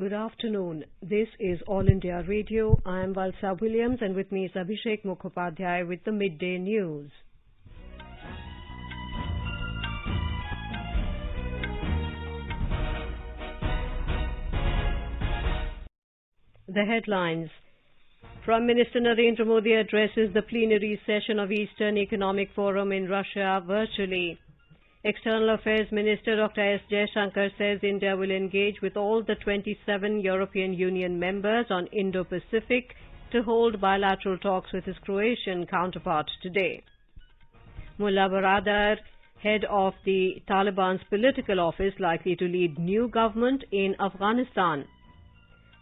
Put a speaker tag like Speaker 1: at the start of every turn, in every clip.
Speaker 1: Good afternoon. This is All India Radio. I am Valsa Williams and with me is Abhishek Mukhopadhyay with the Midday News. The headlines. Prime Minister Narendra Modi addresses the plenary session of Eastern Economic Forum in Russia virtually. External Affairs Minister Dr. S. Jaishankar says India will engage with all the 27 European Union members on Indo-Pacific to hold bilateral talks with his Croatian counterpart today. Mullah Baradar, head of the Taliban's political office, likely to lead new government in Afghanistan.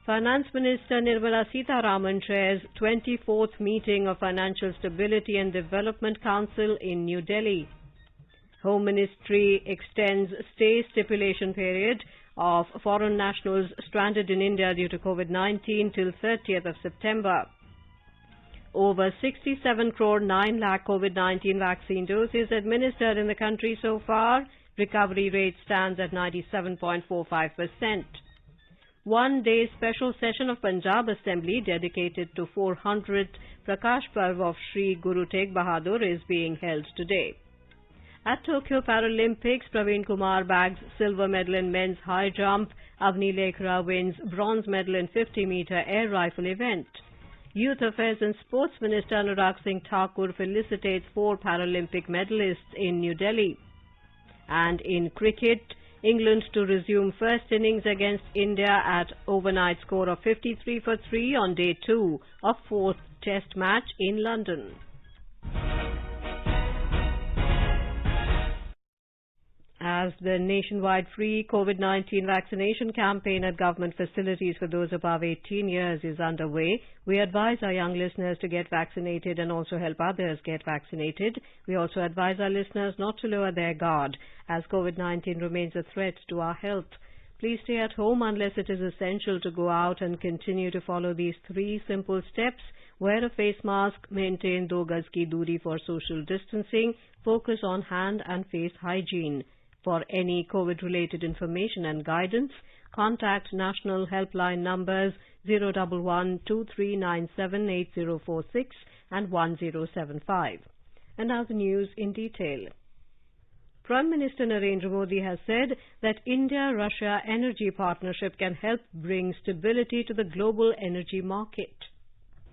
Speaker 1: Finance Minister Nirmala Sitharaman chairs 24th meeting of Financial Stability and Development Council in New Delhi. Home Ministry extends stay stipulation period of foreign nationals stranded in India due to COVID-19 till 30th of September. Over 67 crore 9 lakh COVID-19 vaccine doses administered in the country so far. Recovery rate stands at 97.45%. One-day special session of Punjab Assembly dedicated to 400th Prakash Parv of Sri Guru Tegh Bahadur is being held today. At Tokyo Paralympics, Praveen Kumar bags silver medal in men's high jump. Avni Lekhra wins bronze medal in 50-meter air rifle event. Youth Affairs and Sports Minister Anurag Singh Thakur felicitates 4 Paralympic medalists in New Delhi. And in cricket, England to resume first innings against India at overnight score of 53 for 3 on day 2 of 4th Test match in London. As the nationwide free COVID-19 vaccination campaign at government facilities for those above 18 years is underway, we advise our young listeners to get vaccinated and also help others get vaccinated. We also advise our listeners not to lower their guard as COVID-19 remains a threat to our health. Please stay at home unless it is essential to go out and continue to follow these 3 simple steps. Wear a face mask, maintain 2 gaz ki doori for social distancing, focus on hand and face hygiene. For any COVID-related information and guidance, contact national helpline numbers 011-2397-8046 and 1075. And now the news in detail. Prime Minister Narendra Modi has said that India-Russia energy partnership can help bring stability to the global energy market.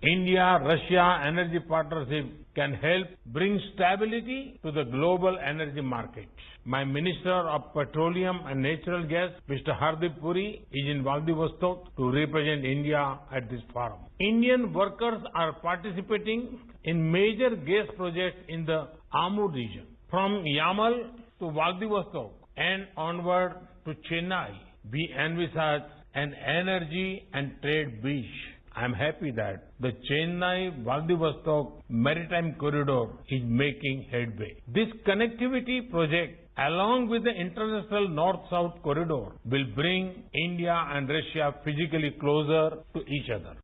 Speaker 2: India-Russia energy partnership can help bring stability to the global energy market. My Minister of Petroleum and Natural Gas, Mr. Hardip Puri, is in Vladivostok to represent India at this forum. Indian workers are participating in major gas projects in the Amur region. From Yamal to Vladivostok and onward to Chennai, we envisage an energy and trade beach. I am happy that the Chennai-Vladivostok Maritime Corridor is making headway. This connectivity project, along with the International North-South Corridor, will bring India and Russia physically closer to each other.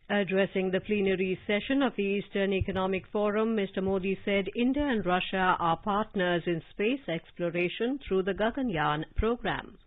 Speaker 1: Addressing the plenary session of the Eastern Economic Forum, Mr. Modi said India and Russia are partners in space exploration through the Gaganyaan program.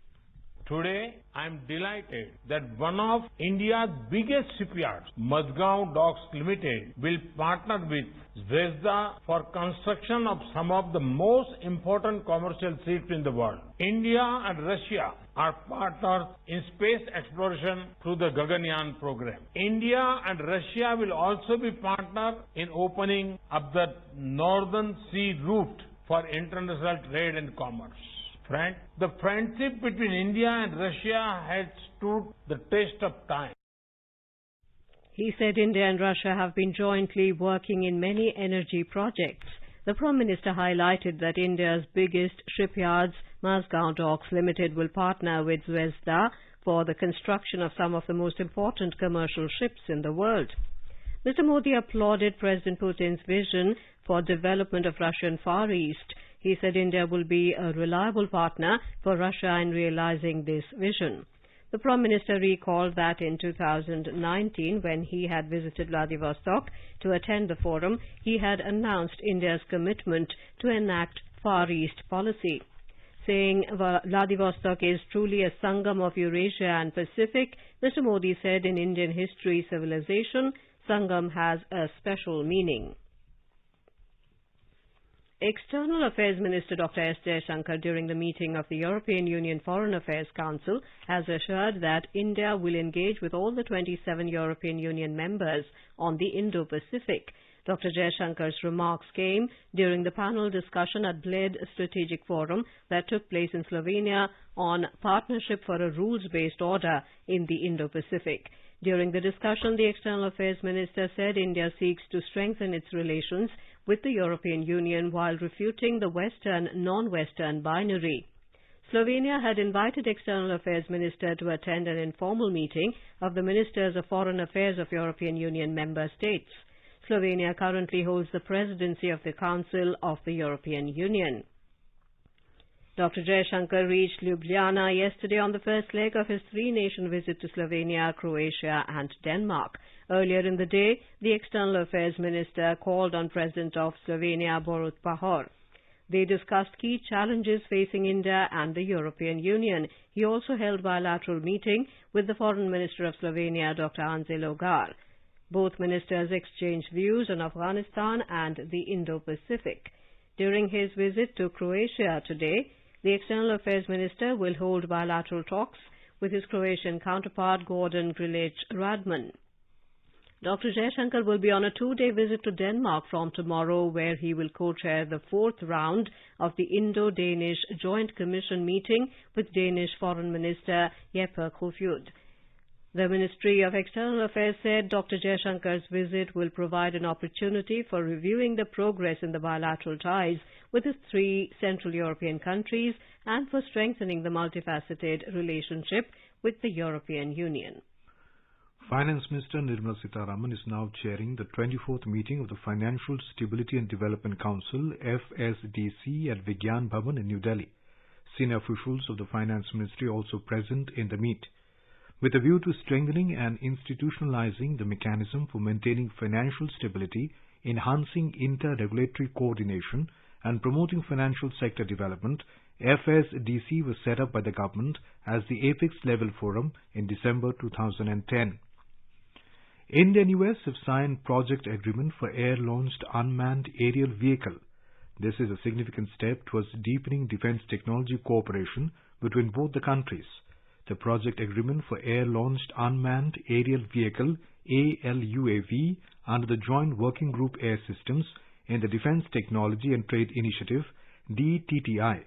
Speaker 2: Today, I am delighted that one of India's biggest shipyards, Mazagon Docks Limited, will partner with Zvezda for construction of some of the most important commercial ships in the world. India and Russia are partners in space exploration through the Gaganyaan program. India and Russia will also be partners in opening up the Northern Sea route for international trade and commerce. Friend, the friendship between India and Russia has stood the test of time.
Speaker 1: He said India and Russia have been jointly working in many energy projects. The Prime Minister highlighted that India's biggest shipyards, Mazagon Docks Limited, will partner with Zvezda for the construction of some of the most important commercial ships in the world. Mr. Modi applauded President Putin's vision for development of Russian Far East. He said India will be a reliable partner for Russia in realizing this vision. The Prime Minister recalled that in 2019, when he had visited Vladivostok to attend the forum, he had announced India's commitment to enact Far East policy. saying Vladivostok is truly a sangam of Eurasia and Pacific. Mr. Modi said in Indian history civilization, sangam has a special meaning. External Affairs Minister Dr. S. Jaishankar, during the meeting of the European Union Foreign Affairs Council, has assured that India will engage with all the 27 European Union members on the Indo-Pacific. Dr. Jaishankar's remarks came during the panel discussion at Bled Strategic Forum that took place in Slovenia on Partnership for a Rules-Based Order in the Indo-Pacific. During the discussion, the External Affairs Minister said India seeks to strengthen its relations with the European Union while refuting the Western, non-Western binary. Slovenia had invited External Affairs Minister to attend an informal meeting of the Ministers of Foreign Affairs of European Union member states. Slovenia currently holds the presidency of the Council of the European Union. Dr. Jaishankar reached Ljubljana yesterday on the first leg of his three-nation visit to Slovenia, Croatia and Denmark. Earlier in the day, the External Affairs Minister called on President of Slovenia, Borut Pahor. They discussed key challenges facing India and the European Union. He also held bilateral meeting with the Foreign Minister of Slovenia, Dr. Anze Logar. Both ministers exchanged views on Afghanistan and the Indo-Pacific. During his visit to Croatia today, the External Affairs Minister will hold bilateral talks with his Croatian counterpart Gordon Grilic Radman. Dr. Jaishankar will be on a two-day visit to Denmark from tomorrow, where he will co-chair the fourth round of the Indo-Danish Joint Commission meeting with Danish Foreign Minister Jeppe Kofod. The Ministry of External Affairs said Dr. Jaishankar's visit will provide an opportunity for reviewing the progress in the bilateral ties with the three Central European countries and for strengthening the multifaceted relationship with the European Union.
Speaker 3: Finance Minister Nirmala Sitharaman is now chairing the 24th meeting of the Financial Stability and Development Council, FSDC, at Vigyan Bhavan in New Delhi. Senior officials of the Finance Ministry are also present in the meet. With a view to strengthening and institutionalizing the mechanism for maintaining financial stability, enhancing inter-regulatory coordination, and promoting financial sector development, FSDC was set up by the government as the apex-level forum in December 2010. India and US have signed project agreement for air-launched unmanned aerial vehicle. This is a significant step towards deepening defense technology cooperation between both the countries. The project agreement for air-launched unmanned aerial vehicle ALUAV under the Joint Working Group Air Systems in the Defense Technology and Trade Initiative DTTI.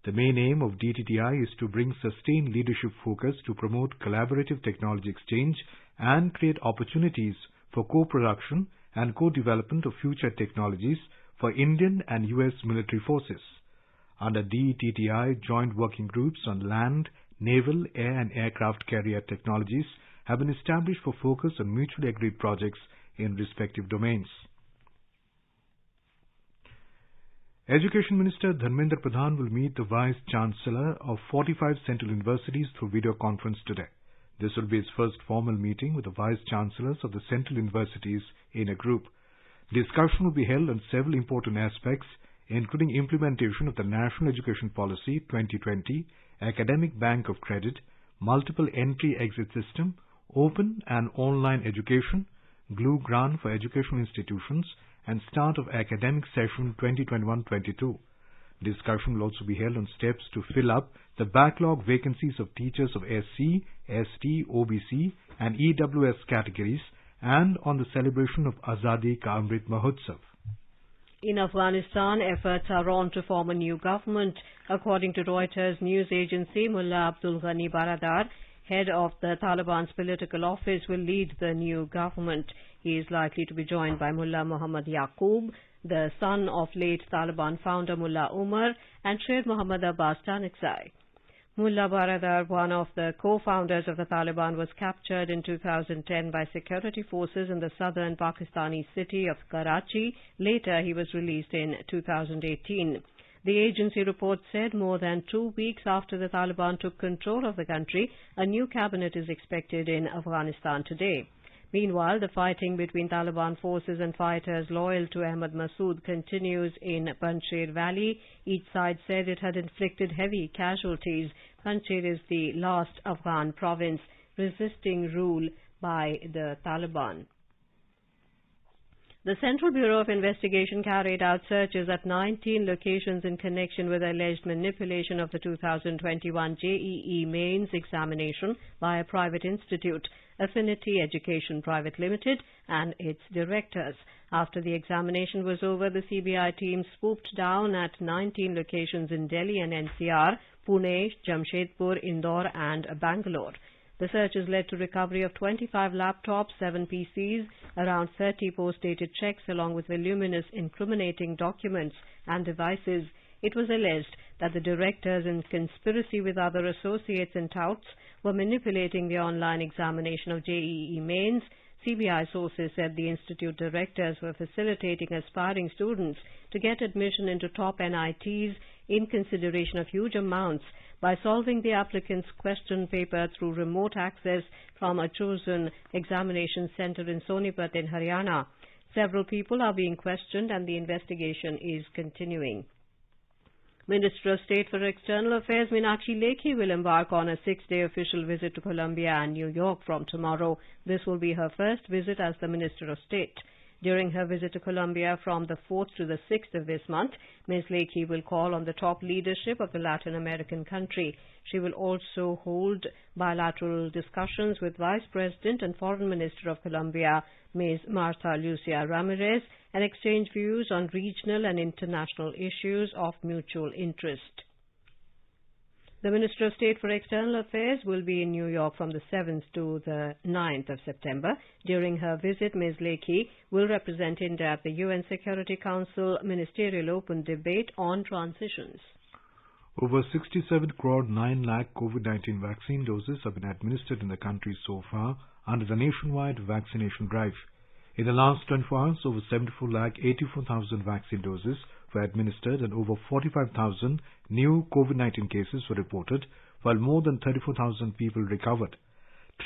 Speaker 3: The main aim of DTTI is to bring sustained leadership focus to promote collaborative technology exchange and create opportunities for co-production and co-development of future technologies for Indian and US military forces. Under DTTI, joint working groups on land, naval, air and aircraft carrier technologies have been established for focus on mutually agreed projects in respective domains. Education Minister Dharmendra Pradhan will meet the Vice Chancellor of 45 Central Universities through video conference today. This will be his first formal meeting with the Vice Chancellors of the Central Universities in a group. Discussion will be held on several important aspects, including implementation of the National Education Policy 2020, Academic Bank of Credit, Multiple Entry-Exit System, Open and Online Education, Glue Grant for Educational Institutions, and start of academic session 2021-22. Discussion will also be held on steps to fill up the backlog vacancies of teachers of SC, ST, OBC and EWS categories and on the celebration of Azadi Ka Amrit Mahotsav.
Speaker 1: In Afghanistan, efforts are on to form a new government. According to Reuters news agency, Mullah Abdul Ghani Baradar, head of the Taliban's political office, will lead the new government. He is likely to be joined by Mullah Muhammad Yaqub, the son of late Taliban founder Mullah Umar, and Sher Muhammad Abbas Tanikzai. Mullah Baradar, one of the co-founders of the Taliban, was captured in 2010 by security forces in the southern Pakistani city of Karachi. Later, he was released in 2018. The agency report said more than 2 weeks after the Taliban took control of the country, a new cabinet is expected in Afghanistan today. Meanwhile, the fighting between Taliban forces and fighters loyal to Ahmad Massoud continues in Panjshir Valley. Each side said it had inflicted heavy casualties. Panjshir is the last Afghan province resisting rule by the Taliban. The Central Bureau of Investigation carried out searches at 19 locations in connection with alleged manipulation of the 2021 JEE mains examination by a private institute, Affinity Education Private Limited, and its directors. After the examination was over, the CBI team swooped down at 19 locations in Delhi and NCR, Pune, Jamshedpur, Indore and Bangalore. The searches led to recovery of 25 laptops, 7 PCs, around 30 post-dated checks along with voluminous incriminating documents and devices. It was alleged that the directors, in conspiracy with other associates and touts, were manipulating the online examination of JEE mains. CBI sources said the institute directors were facilitating aspiring students to get admission into top NITs in consideration of huge amounts by solving the applicant's question paper through remote access from a chosen examination centre in Sonipat in Haryana. Several people are being questioned and the investigation is continuing. Minister of State for External Affairs Meenakshi Lekhi will embark on a 6-day official visit to Colombia and New York from tomorrow. This will be her first visit as the Minister of State. During her visit to Colombia from the 4th to the 6th of this month, Ms. Lekhi will call on the top leadership of the Latin American country. She will also hold bilateral discussions with Vice President and Foreign Minister of Colombia, Ms. Martha Lucia Ramirez, and exchange views on regional and international issues of mutual interest. The Minister of State for External Affairs will be in New York from the 7th to the 9th of September. During her visit, Ms. Lekhi will represent India at the UN Security Council Ministerial Open Debate on Transitions.
Speaker 3: Over 67 crore 9 lakh COVID-19 vaccine doses have been administered in the country so far under the nationwide vaccination drive. In the last 24 hours, over 74 lakh 84,000 vaccine doses were administered and over 45,000 new COVID-19 cases were reported, while more than 34,000 people recovered.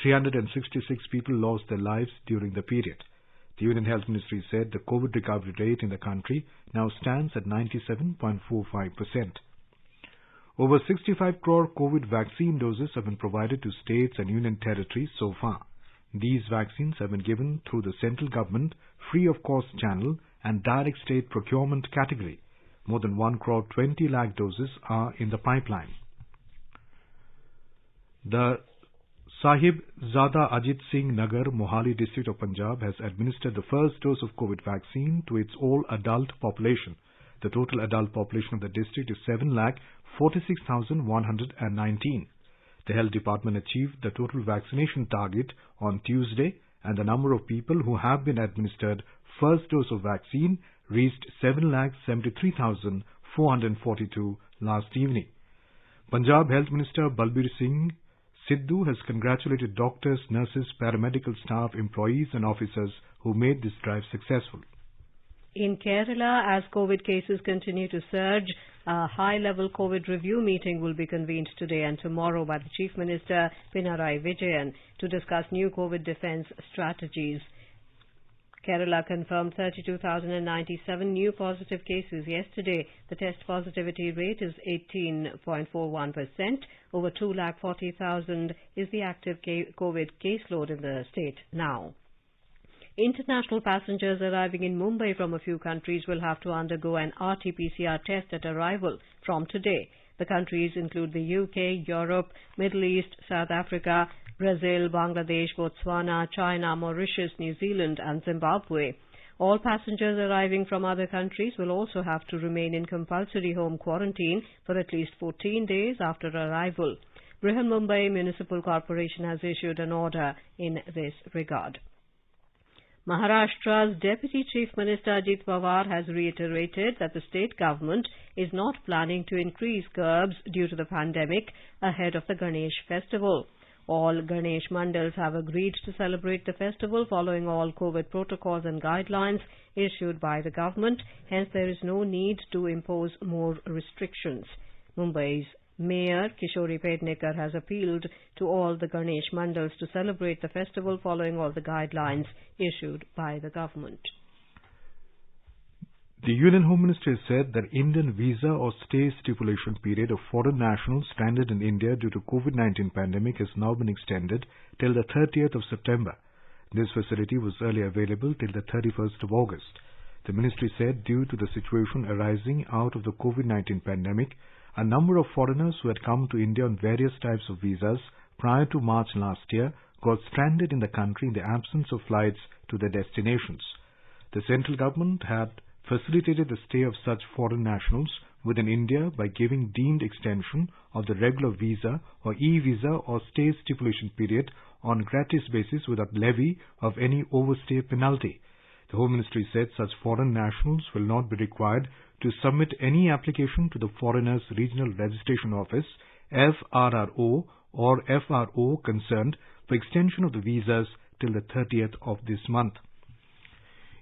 Speaker 3: 366 people lost their lives during the period. The Union Health Ministry said the COVID recovery rate in the country now stands at 97.45%. Over 65 crore COVID vaccine doses have been provided to states and union territories so far. These vaccines have been given through the central government free of cost channel and direct state procurement category. More than 1 crore 20 lakh doses are in the pipeline. The Sahib Zada Ajit Singh Nagar Mohali district of Punjab has administered the first dose of COVID vaccine to its all-adult population. The total adult population of the district is 7,46,119. The Health Department achieved the total vaccination target on Tuesday, and the number of people who have been administered first dose of vaccine reached 7,73,442 last evening. Punjab Health Minister Balbir Singh Sidhu has congratulated doctors, nurses, paramedical staff, employees and officers who made this drive successful.
Speaker 1: In Kerala, as COVID cases continue to surge, a high-level COVID review meeting will be convened today and tomorrow by the Chief Minister Pinarayi Vijayan to discuss new COVID defence strategies. Kerala confirmed 32,097 new positive cases yesterday. The test positivity rate is 18.41%. Over 240,000 is the active COVID caseload in the state now. International passengers arriving in Mumbai from a few countries will have to undergo an RT-PCR test at arrival from today. The countries include the UK, Europe, Middle East, South Africa, Brazil, Bangladesh, Botswana, China, Mauritius, New Zealand and Zimbabwe. All passengers arriving from other countries will also have to remain in compulsory home quarantine for at least 14 days after arrival. Brihanmumbai Municipal Corporation has issued an order in this regard. Maharashtra's Deputy Chief Minister Ajit Pawar has reiterated that the state government is not planning to increase curbs due to the pandemic ahead of the Ganesh festival. All Ganesh Mandals have agreed to celebrate the festival following all COVID protocols and guidelines issued by the government. Hence, there is no need to impose more restrictions. Mumbai's Mayor Kishori Pednekar has appealed to all the Ganesh Mandals to celebrate the festival following all the guidelines issued by the government.
Speaker 3: The Union Home Ministry has said that Indian visa or stay stipulation period of foreign nationals stranded in India due to COVID-19 pandemic has now been extended till the 30th of September. This facility was earlier available till the 31st of August. The ministry said due to the situation arising out of the COVID-19 pandemic, a number of foreigners who had come to India on various types of visas prior to March last year got stranded in the country in the absence of flights to their destinations. The central government had facilitated the stay of such foreign nationals within India by giving deemed extension of the regular visa or e-visa or stay stipulation period on gratis basis without levy of any overstay penalty. The Home Ministry said such foreign nationals will not be required to submit any application to the Foreigners Regional Registration Office, FRRO or FRO concerned for extension of the visas till the 30th of this month.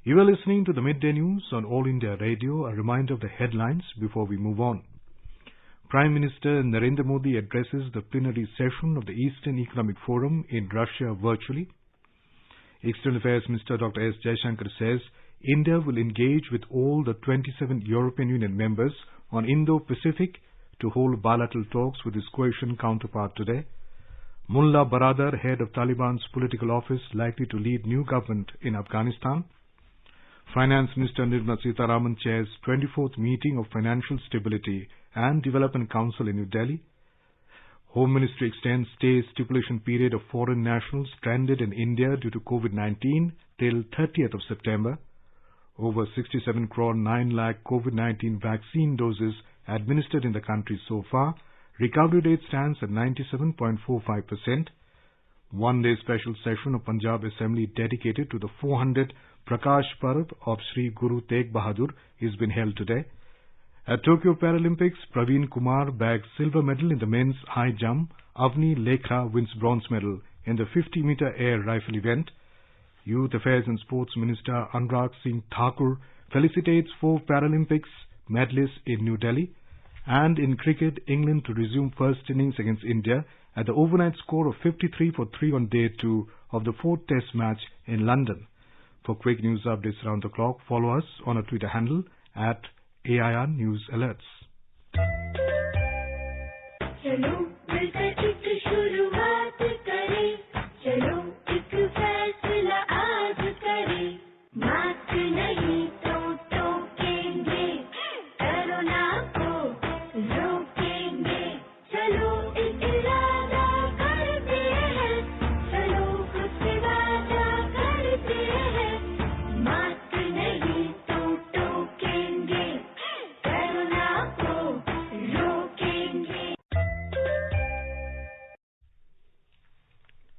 Speaker 3: You are listening to the Midday News on All India Radio. A reminder of the headlines before we move on. Prime Minister Narendra Modi addresses the plenary session of the Eastern Economic Forum in Russia virtually. External Affairs Minister Dr. S. Jaishankar says India will engage with all the 27 European Union members on Indo-Pacific to hold bilateral talks with his Croatian counterpart today. Mullah Baradar, head of Taliban's political office, likely to lead new government in Afghanistan. Finance Minister Nirmala Sitharaman chairs 24th meeting of Financial Stability and Development Council in New Delhi. Home Ministry extends stay stipulation period of foreign nationals stranded in India due to COVID-19 till 30th of September. Over 67 crore 9 lakh COVID-19 vaccine doses administered in the country so far. Recovery rate stands at 97.45%. One-day special session of Punjab Assembly dedicated to the 400 Prakash Parv of Sri Guru Tegh Bahadur is being held today. At Tokyo Paralympics, Praveen Kumar bags silver medal in the men's high jump. Avni Lekha wins bronze medal in the 50-meter air rifle event. Youth Affairs and Sports Minister Anurag Singh Thakur felicitates 4 Paralympics medalists in New Delhi. And in cricket, England to resume first innings against India at the overnight score of 53 for 3 on day 2 of the 4th Test match in London. For quick news updates around the clock, follow us on our Twitter handle at AIR News Alerts.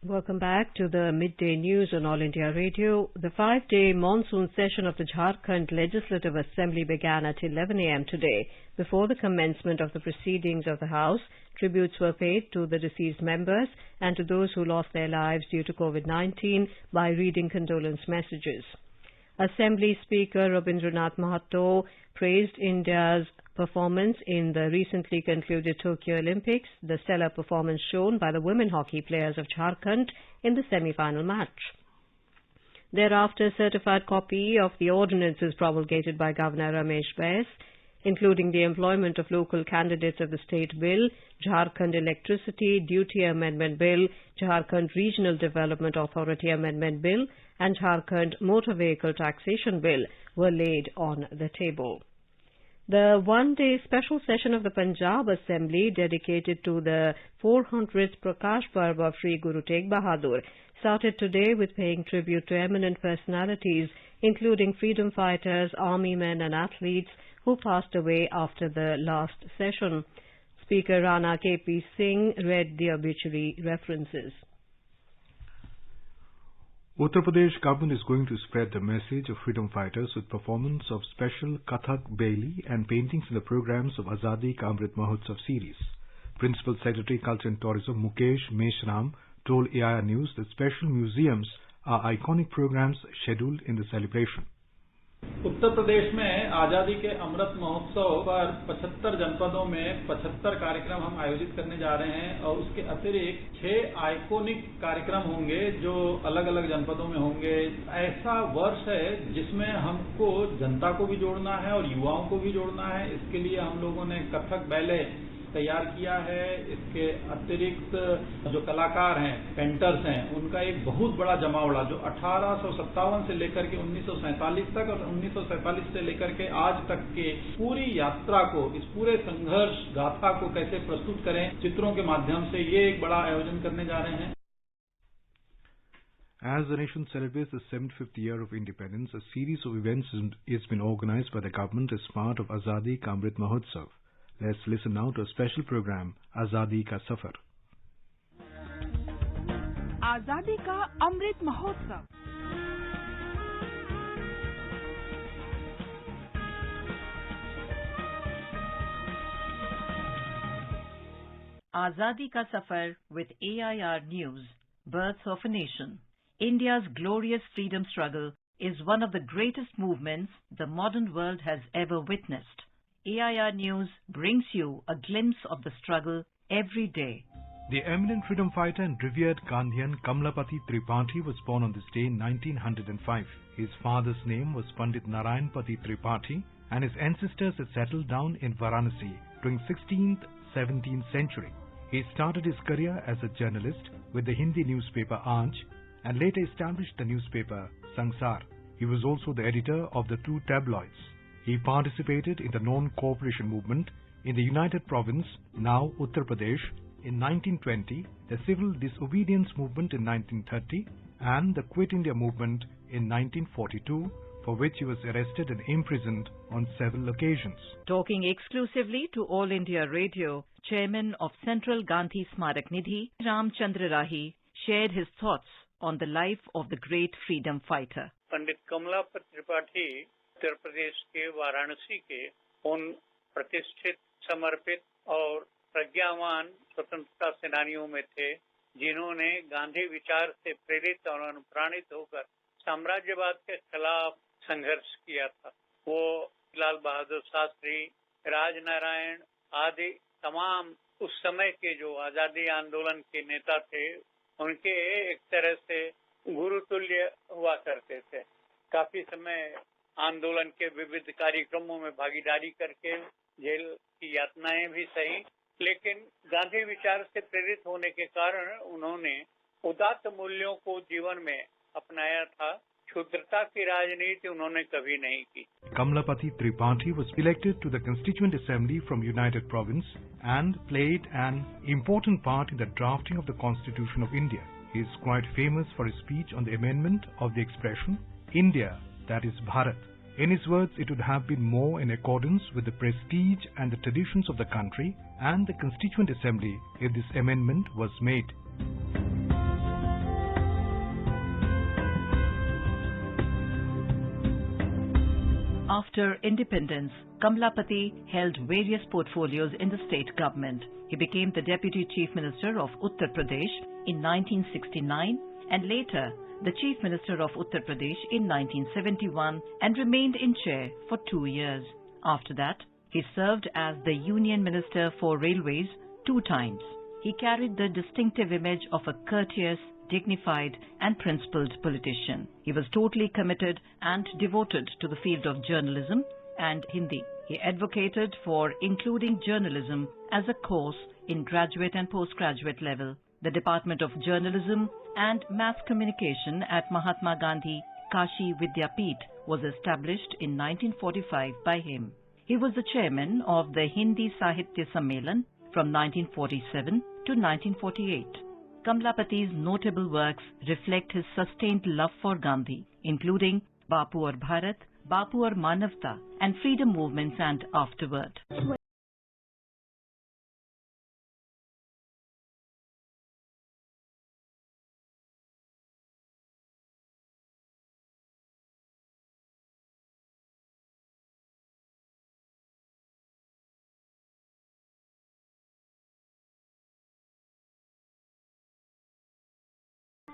Speaker 1: Welcome back to the Midday News on All India Radio. The 5-day monsoon session of the Jharkhand Legislative Assembly began at 11 a.m. today. Before the commencement of the proceedings of the House, tributes were paid to the deceased members and to those who lost their lives due to COVID-19 by reading condolence messages. Assembly Speaker Rabindranath Mahato praised India's performance in the recently concluded Tokyo Olympics, the stellar performance shown by the women hockey players of Jharkhand in the semi-final match. Thereafter, a certified copy of the ordinances promulgated by Governor Ramesh Bais, including the employment of local candidates of the State Bill, Jharkhand Electricity Duty Amendment Bill, Jharkhand Regional Development Authority Amendment Bill, and Jharkhand Motor Vehicle Taxation Bill were laid on the table. The one-day special session of the Punjab Assembly dedicated to the 400th Prakash Parv of Sri Guru Tegh Bahadur started today with paying tribute to eminent personalities, including freedom fighters, army men and athletes who passed away after the last session. Speaker Rana K.P. Singh read the obituary references.
Speaker 3: Uttar Pradesh government is going to spread the message of freedom fighters with performance of special Kathak Baili and paintings in the programs of Azadi Ka Amrit Mahotsav series. Principal Secretary Culture and Tourism Mukesh Meshram told AIR News that special museums are iconic programs scheduled in the celebration.
Speaker 4: Uttar Pradesh में आजादी के अमृत महोत्सव पर 75 जनपदों में 75 कार्यक्रम हम आयोजित करने जा रहे हैं और उसके अतिरिक्त 6 आइकॉनिक कार्यक्रम होंगे जो अलग अलग जनपदों में होंगे। ऐसा वर्ष है जिसमें हमको जनता को भी जोड़ना है और युवाओं को भी जोड़ना है। इसके लिए हम लोगों ने कथक बैले तैयार किया है। इसके अतिरिक्त जो कलाकार हैं, पेंटर्स हैं, उनका एक बहुत बड़ा जमावड़ा जो 1857 से लेकर के 1947 तक और 1947 से लेकर के आज तक के पूरी यात्रा को, इस पूरे संघर्ष गाथा को कैसे प्रस्तुत करें चित्रों के माध्यम से, ये एक बड़ा आयोजन करने जा रहे हैं।
Speaker 3: As the nation celebrates the 75th year of independence, a series of events is been organized by the government as part of Azadi Ka Amrit Mahotsav. Let's listen now to a special program, Azadi Ka Safar.
Speaker 5: आजादी का Amrit Mahotsav.
Speaker 6: Azadi Ka Safar with AIR News, Birth of a Nation. India's glorious freedom struggle is one of the greatest movements the modern world has ever witnessed. AIR News brings you a glimpse of the struggle every day.
Speaker 3: The eminent freedom fighter and revered Gandhian Kamlapati Tripathi was born on this day in 1905. His father's name was Pandit Narayanpati Tripathi and his ancestors had settled down in Varanasi during 16th, 17th century. He started his career as a journalist with the Hindi newspaper Aaj and later established the newspaper Sansar. He was also the editor of the 2 tabloids. He participated in the non-cooperation movement in the United Province, now Uttar Pradesh, in 1920, the civil disobedience movement in 1930, and the Quit India movement in 1942, for which he was arrested and imprisoned on several occasions.
Speaker 6: Talking exclusively to All India Radio, Chairman of Central Gandhi Smarak Nidhi, Ram Chandra Rahi, shared his thoughts on the life of the great freedom fighter.
Speaker 7: पंडित कमलापति त्रिपाठी उत्तर प्रदेश के वाराणसी के उन प्रतिष्ठित, समर्पित और प्रज्ञावान स्वतंत्रता सेनानियों में थे जिन्होंने गांधी विचार से प्रेरित और अनुप्राणित होकर साम्राज्यवाद के खिलाफ संघर्ष किया था। वो लाल बहादुर शास्त्री, राजनारायण आदि तमाम उस समय के जो आजादी आंदोलन के नेता थे, उनके एक तरह से गुरुतुल्य हुआ करते थे। काफी समय आंदोलन के विविध कार्यक्रमों में भागीदारी करके जेल की यातनाएं भी सही, लेकिन गांधी विचार से प्रेरित होने के कारण उन्होंने उदात्त मूल्यों को जीवन में अपनाया था। क्षुद्रता की राजनीति उन्होंने कभी नहीं की।
Speaker 3: Kamlapati Tripathi was elected to the Constituent Assembly from United Province and played an important part in the drafting of the Constitution of India. He is quite famous for his speech on the amendment of the expression, India, that is Bharat. In his words, it would have been more in accordance with the prestige and the traditions of the country and the Constituent Assembly if this amendment was made.
Speaker 6: After independence, Kamlapati held various portfolios in the state government. He became the Deputy Chief Minister of Uttar Pradesh in 1969 and later the Chief Minister of Uttar Pradesh in 1971 and remained in chair for 2 years. After that, he served as the Union Minister for Railways 2 times. He carried the distinctive image of a courteous, dignified and principled politician. He was totally committed and devoted to the field of journalism and Hindi. He advocated for including journalism as a course in graduate and postgraduate level. The Department of Journalism and Mass Communication at Mahatma Gandhi Kashi Vidyapeeth was established in 1945 by him. He was the chairman of the Hindi Sahitya Sammelan from 1947 to 1948. Kamlapati's notable works reflect his sustained love for Gandhi, including Bapu Aur Bharat, Bapu Aur Manavta, and freedom movements and afterward.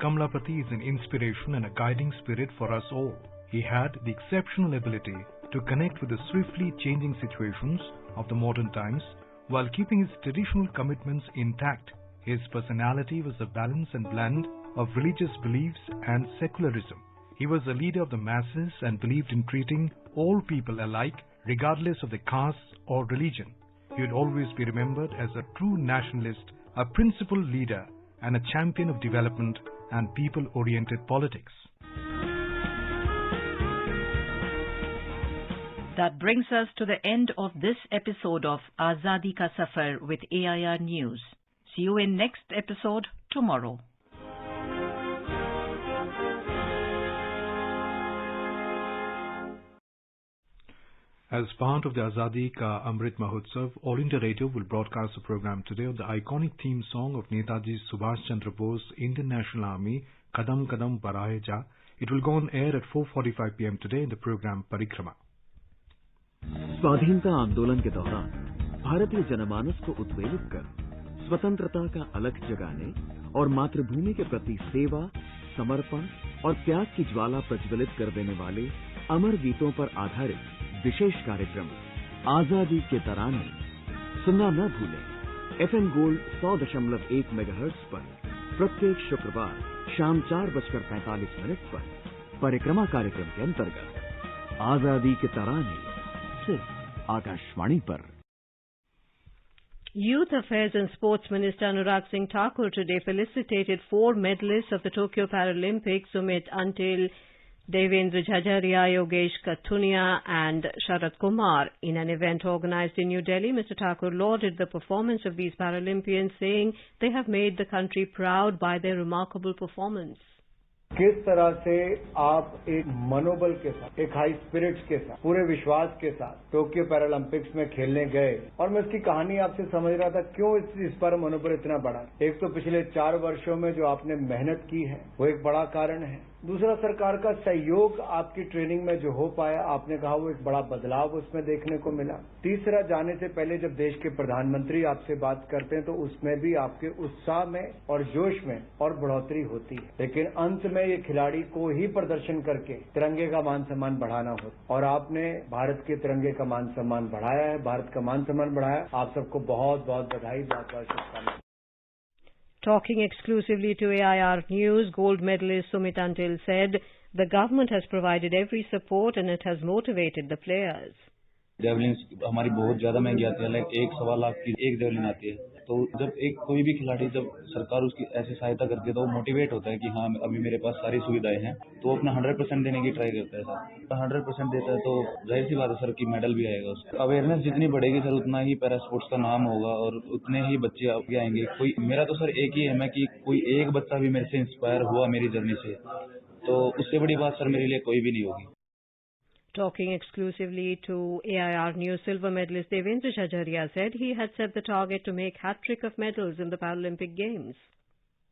Speaker 3: Kamlapati is an inspiration and a guiding spirit for us all. he had the exceptional ability to connect with the swiftly changing situations of the modern times while keeping his traditional commitments intact. His personality was a balance and blend of religious beliefs and secularism. He was a leader of the masses and believed in treating all people alike, regardless of their caste or religion. He would always be remembered as a true nationalist, a principled leader, and a champion of development and people-oriented politics.
Speaker 6: That brings us to the end of this episode of Azadi Ka Safar with AIR News. See you in next episode tomorrow.
Speaker 3: As part of the Azadi Ka Amrit Mahotsav, All India Radio will broadcast a program today on the iconic theme song of Netaji Subhash Chandra Bose, Indian National Army, Kadam Kadam Barahe Ja. It will go on air at 4:45 p.m. today in the program Parikrama.
Speaker 8: स्वाधीनता आंदोलन के दौरान भारतीय जनमानस को उत्प्रेरित कर स्वतंत्रता का अलख जगाने और मातृभूमि के प्रति सेवा, समर्पण और त्याग की ज्वाला प्रज्वलित कर देने वाले अमर गीतों पर आधारित विशेष कार्यक्रम आजादी के तराने सुनना न भूलें। FM गोल्ड 100.1 मेगाहर्ट्ज पर प्रत्येक शुक्रवार शाम 4:45 पर परिक्रमा कार्यक्रम के अंतर्गत आजादी के तराने सिर्फ आकाशवाणी पर।
Speaker 1: Youth Affairs and Sports Minister Anurag Singh Thakur today felicitated 4 medalists of the Tokyo Paralympics, Sumit Antil, Devendra Jhajaria, Yogesh Kathunia and Sharat Kumar. In an event organized in New Delhi, Mr. Thakur lauded the performance of these Paralympians, saying they have made the country proud by their remarkable performance.
Speaker 9: किस तरह से आप एक मनोबल के साथ, एक high spirits के साथ, पूरे विश्वास के साथ टोक्यो पैरालंपिक्स में खेलने गए, और मैं इसकी कहानी आपसे समझ रहा था क्यों इस पर मनोबल इतना बढ़ा। एक तो पिछले 4 वर्षों में जो आपने मेहनत की है वो एक बड़ा कारण है। दूसरा, सरकार का सहयोग आपकी ट्रेनिंग में जो हो पाया, आपने कहा वो एक बड़ा बदलाव उसमें देखने को मिला। तीसरा, जाने से पहले जब देश के प्रधानमंत्री आपसे बात करते हैं तो उसमें भी आपके उत्साह में और जोश में और बढ़ोतरी होती है, लेकिन अंत में ये खिलाड़ी को ही प्रदर्शन करके तिरंगे का मान सम्मान बढ़ाना होता, और आपने भारत के तिरंगे का मान सम्मान बढ़ाया है, भारत का मान सम्मान बढ़ाया। आप सबको बहुत बहुत बधाई, बहुत बहुत शुभकामनाएं।
Speaker 1: Talking exclusively to AIR News, gold medalist Sumit Antil said the government has provided every support and it has motivated the players.
Speaker 10: Javelin हमारी बहुत ज्यादा महंगी आती है, लाइक 1-1.25 लाख की एक जेवलिन आती है। तो जब एक कोई भी खिलाड़ी, जब सरकार उसकी ऐसी सहायता करती है तो वो मोटिवेट होता है कि हाँ अभी मेरे पास सारी सुविधाएं हैं, तो वो अपना 100% देने की ट्राई करता है सर। 100% देता है तो जाहिर सी बात है सर कि मेडल भी आएगा उसको। अवेयरनेस जितनी बढ़ेगी सर उतना ही पैरा स्पोर्ट्स का नाम होगा और उतने ही बच्चे आगे आएंगे। कोई मेरा तो सर एक ही है कि कोई एक बच्चा भी मेरे से इंस्पायर हुआ मेरी जर्नी से, तो उससे बड़ी बात सर मेरे लिए कोई भी नहीं होगी।
Speaker 1: Talking exclusively to AIR News, silver medalist Devendra Jhajaria said he had set the target to make hat-trick of medals in the Paralympic Games.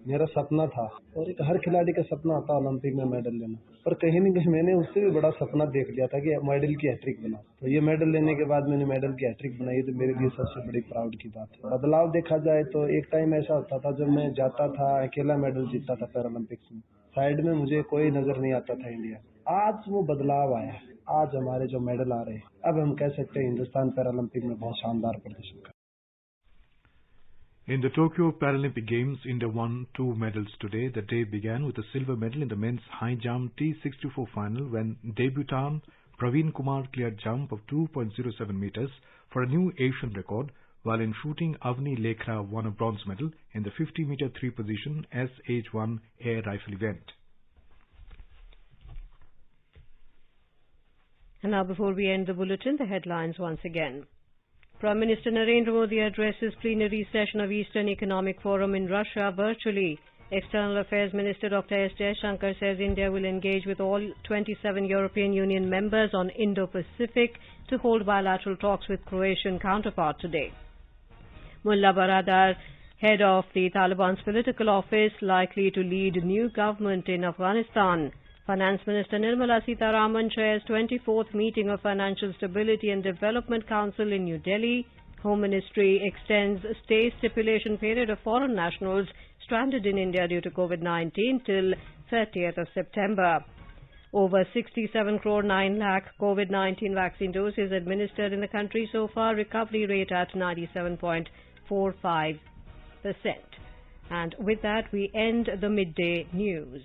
Speaker 11: मेरा सपना था और एक हर खिलाड़ी का सपना था ओलंपिक में मेडल लेना, पर कहीं न कहीं मैंने उससे भी बड़ा सपना देख लिया था कि मेडल की हैट्रिक बना। तो ये मेडल लेने के बाद मैंने मेडल की हैट्रिक बनाई, तो मेरे लिए सबसे बड़ी प्राउड की बात है। बदलाव देखा जाए तो एक टाइम ऐसा होता था जब मैं जाता था अकेला मेडल जीतता था पैरालंपिक्स में, साइड में मुझे कोई नजर नहीं आता था इंडिया। आज वो बदलाव आया, आज हमारे जो मेडल आ रहे हैं, अब हम कह सकते हैं हिंदुस्तान पैरालंपिक में बहुत शानदार प्रदर्शन कर।
Speaker 3: In the Tokyo Paralympic Games, India won 2 medals today. The day began with a silver medal in the men's high jump T64 final when debutant Praveen Kumar cleared jump of 2.07 meters for a new Asian record, while in shooting Avni Lekhra won a bronze medal in the 50-meter 3-position SH1 air rifle event.
Speaker 1: And now, before we end the bulletin, the headlines once again. Prime Minister Narendra Modi addresses plenary session of Eastern Economic Forum in Russia virtually. External Affairs Minister Dr. S. Jaishankar says India will engage with all 27 European Union members on Indo-Pacific to hold bilateral talks with Croatian counterpart today. Mullah Baradar, head of the Taliban's political office, likely to lead new government in Afghanistan. Finance Minister Nirmala Sitharaman chairs 24th meeting of Financial Stability and Development Council in New Delhi. Home Ministry extends stay stipulation period of foreign nationals stranded in India due to COVID-19 till 30th of September. Over 67 crore 9 lakh COVID-19 vaccine doses administered in the country so far. Recovery rate at 97.45%. And with that, we end the midday news.